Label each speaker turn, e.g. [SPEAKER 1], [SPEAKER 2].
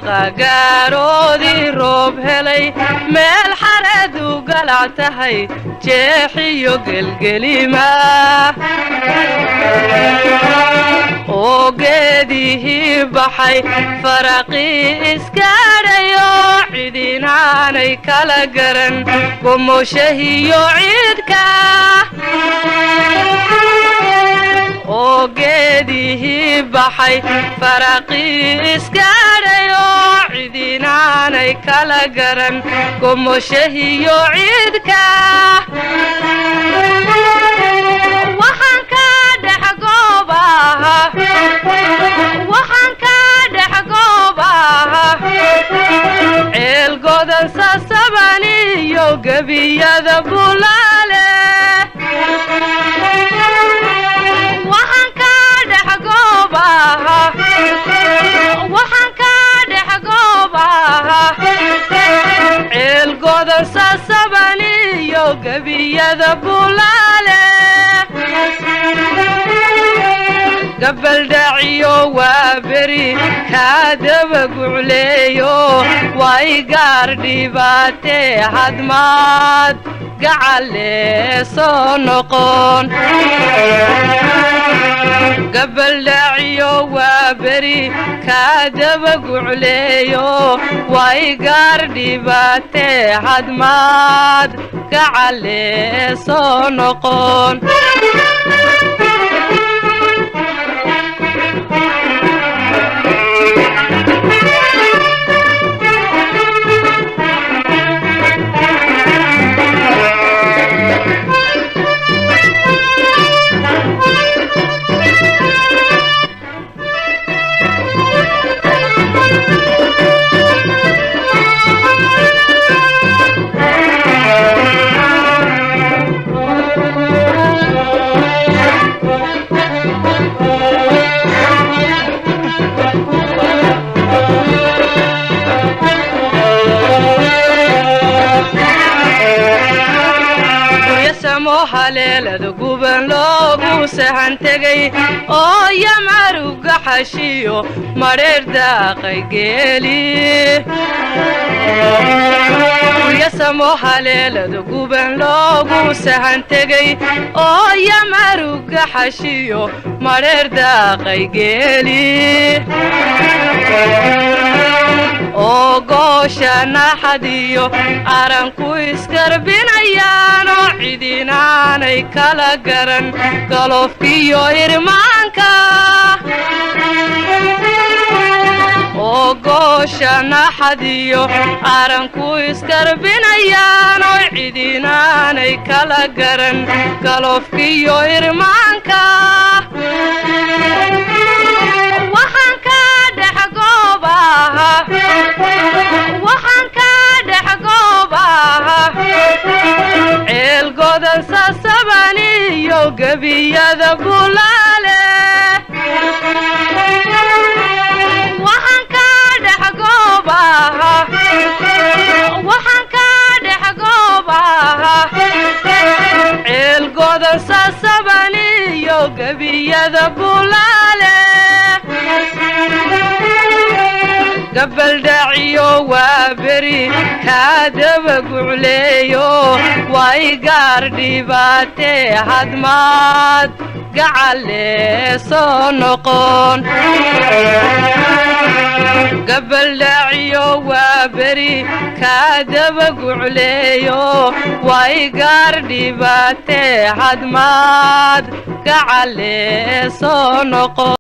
[SPEAKER 1] qagaroodii roob helay meel xareedu galac tahay jeexiyo gelgelima oo geedihii baxay faraqii iskaadhayo cidinaanay kala garan gomoshahiyo ciidka oo geedihii baxay faraqii iskaadhayo cidinaanay kala garan gomoshahiyo ciidka waxaan ka dhex goobaha ceel godan sasaban iyo gebiyada bulaale ceel godan sasaban iyo gebiyada bulaale gabaldhaciyo waa beri kaadaba gucleeyo way gaar dhibaatee hadmaad gacalee soo noqon gabaldhaciyo waa beri kaadaba gucleeyo way gaar dhibaatee hadmaad gacalee soo noqon haleelada guban loogu sahan tegay oo yamaruga xashiyo mareer daaqay geeli yasamo haleelada guban loogu sahan tegay oo yamaruga xashiyo mareer daaqay geeli oo goosha naxadiyo aranku iskarbinayaano cidinaanay kala garan galofkiyo irmaanka oo goosha naxadiyo aranku iskarbinayaano cidinaanay kala garan galofkiyo irmaanka ceel godan sasaban iyo gebiyada bulaale waxaan ka dhex goobaha ceel godan sasaban iyo gebiyada bulaale gabaldhaciyo waa beri kaadaba gucleeyo way gaar dhibaatee hadmaad gacalee soo noqon gabaldhaciyo waa beri kaadaba gucleeyo way gaar dhibaatee hadmaad gacalee soo noqon